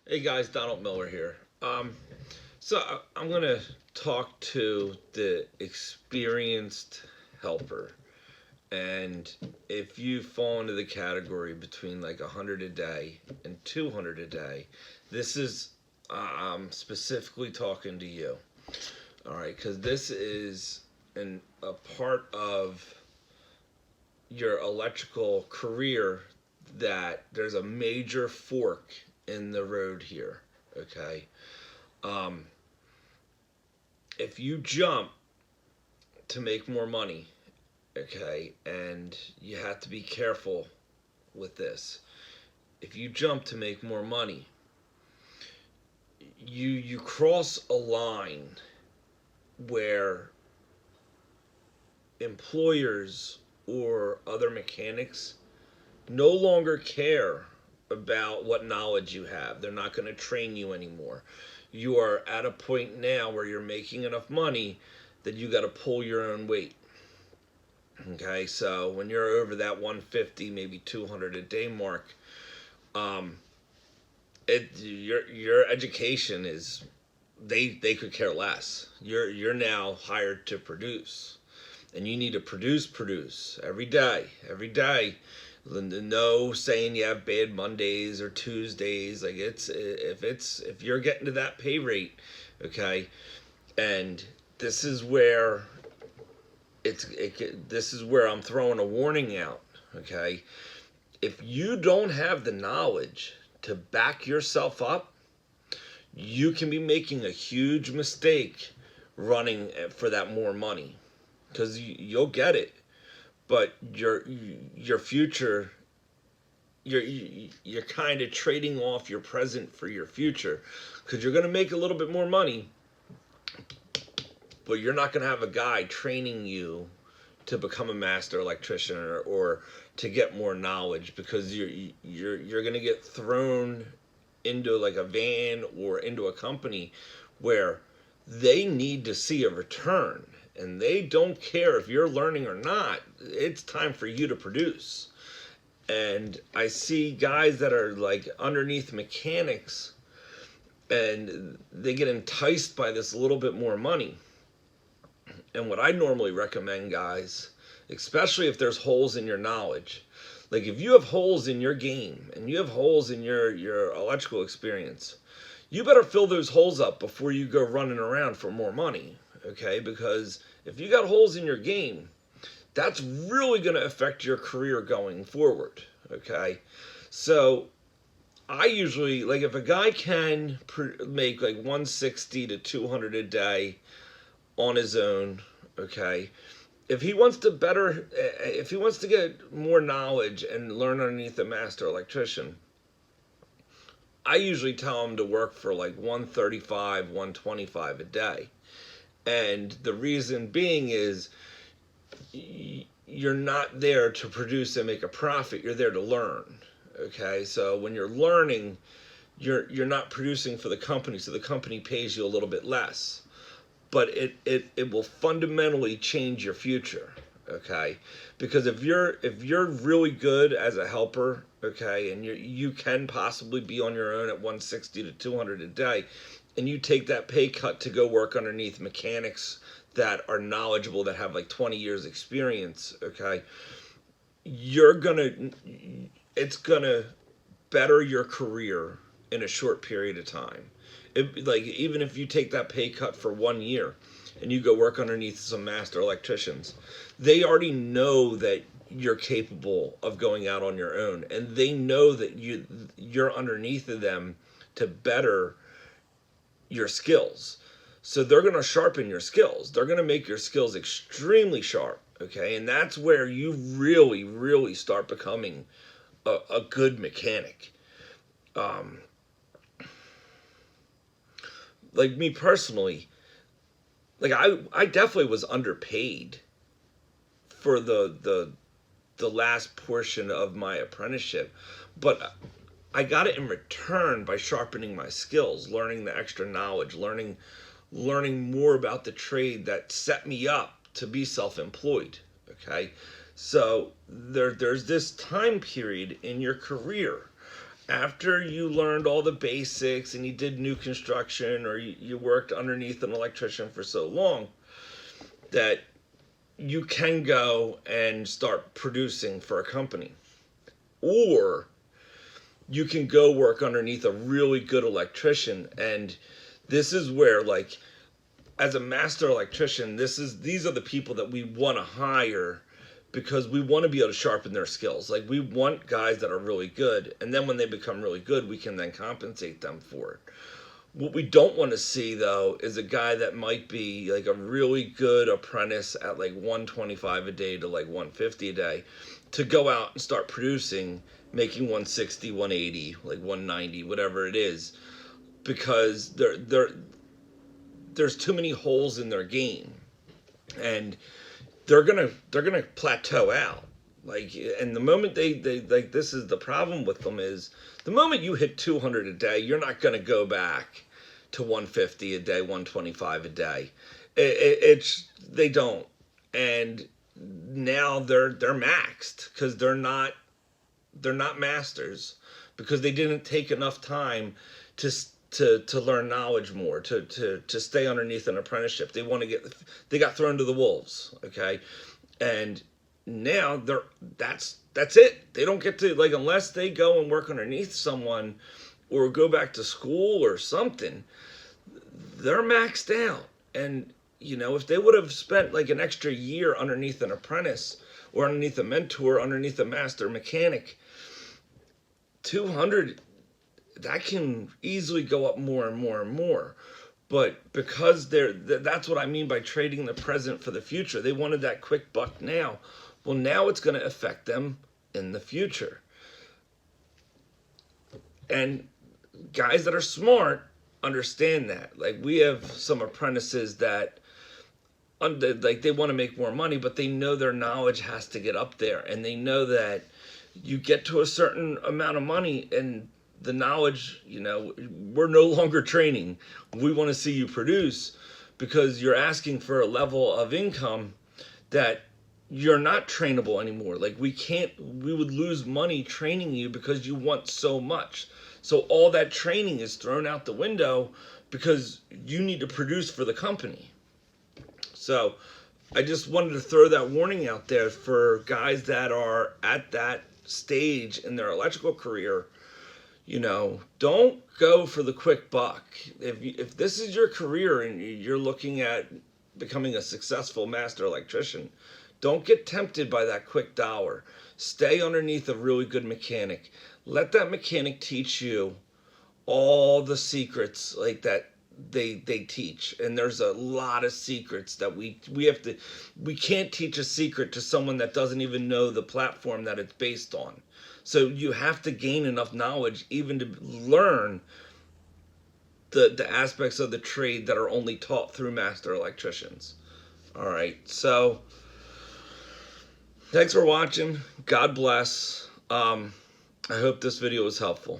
Hey guys, Donald Miller here. I'm gonna talk to the experienced helper, and if you fall into the category between like 100 a day and 200 a day, this is I'm specifically talking to you. All right, because this is a part of your electrical career that there's a major fork in the road here. Okay. Um, if you jump to make more money, okay, and you have to be careful with this. If you jump to make more money, you cross a line where employers or other mechanics no longer care about what knowledge you have. They're not going to train you anymore. You are at a point now where you're making enough money that you got to pull your own weight. Okay, so when you're over that 150, maybe 200 a day mark, um, your education is they could care less. You're now hired to produce, and you need to produce every day. No saying you have bad Mondays or Tuesdays. Like if you're getting to that pay rate, okay, and this is where this is where I'm throwing a warning out. Okay, if you don't have the knowledge to back yourself up, you can be making a huge mistake running for that more money because you'll get it, but your future, you're kind of trading off your present for your future because you're going to make a little bit more money, but you're not going to have a guy training you to become a master electrician or to get more knowledge because you're going to get thrown into like a van or into a company where they need to see a return and they don't care if you're learning or not. It's time for you to produce. And I see guys that are like underneath mechanics and they get enticed by this little bit more money. And what I normally recommend, guys, especially if there's holes in your knowledge, like if you have holes in your game and you have holes in your electrical experience, you better fill those holes up before you go running around for more money, okay? Because if you got holes in your game, that's really going to affect your career going forward, okay? So I usually, like, if a guy can make like 160 to 200 a day on his own, okay, if he wants to if he wants to get more knowledge and learn underneath a master electrician, I usually tell him to work for like 135, 125 a day. And the reason being is you're not there to produce and make a profit, you're there to learn. Okay? So when you're learning, you're not producing for the company, so the company pays you a little bit less. But it will fundamentally change your future, okay? Because if you're really good as a helper, okay, and you can possibly be on your own at 160 to 200 a day, and you take that pay cut to go work underneath mechanics that are knowledgeable, that have like 20 years experience, okay, you're gonna it's gonna better your career in a short period of time. Like even if you take that pay cut for 1 year and you go work underneath some master electricians, they already know that you're capable of going out on your own, and they know that you're underneath of them to better your skills. So they're going to sharpen your skills. They're going to make your skills extremely sharp. Okay, and that's where you really start becoming a good mechanic. Um, like me personally, like I definitely was underpaid for the last portion of my apprenticeship, but I got it in return by sharpening my skills, learning the extra knowledge, learning more about the trade that set me up to be self-employed. Okay, so there's this time period in your career, after you learned all the basics and you did new construction, or you worked underneath an electrician for so long, that you can go and start producing for a company. Or you can go work underneath a really good electrician. And this is where, like, as a master electrician, these are the people that we want to hire, because we want to be able to sharpen their skills. Like, we want guys that are really good, and then when they become really good, we can then compensate them for it. What we don't want to see, though, is a guy that might be like a really good apprentice at like 125 a day to like 150 a day, to go out and start producing, making 160, 180, like 190, whatever it is, because there's too many holes in their game, and they're gonna plateau out. Like, and the moment they like, this is the problem with them, is the moment you hit 200 a day, you're not gonna go back to 150 a day, 125 a day. It's they don't, and now they're maxed, because they're not masters, because they didn't take enough time to learn knowledge more, to stay underneath an apprenticeship. They got thrown to the wolves, okay? And now that's it. They don't get to, like, unless they go and work underneath someone or go back to school or something, they're maxed out. And if they would have spent like an extra year underneath an apprentice, or underneath a mentor, underneath a master mechanic, 200, that can easily go up more and more and more. But because that's what I mean by trading the present for the future. They wanted that quick buck now. Well, now it's going to affect them in the future. And guys that are smart understand that. Like, we have some apprentices that, like, they want to make more money, but they know their knowledge has to get up there, and they know that you get to a certain amount of money, and the knowledge, we're no longer training. We want to see you produce, because you're asking for a level of income that you're not trainable anymore. Like, we would lose money training you, because you want so much. So all that training is thrown out the window, because you need to produce for the company. So I just wanted to throw that warning out there for guys that are at that stage in their electrical career. Don't go for the quick buck. If this is your career and you're looking at becoming a successful master electrician, don't get tempted by that quick dollar. Stay underneath a really good mechanic. Let that mechanic teach you all the secrets, like, that they teach. And there's a lot of secrets that we can't teach a secret to someone that doesn't even know the platform that it's based on. So you have to gain enough knowledge even to learn the aspects of the trade that are only taught through master electricians. All right, so thanks for watching. God bless. I hope this video was helpful.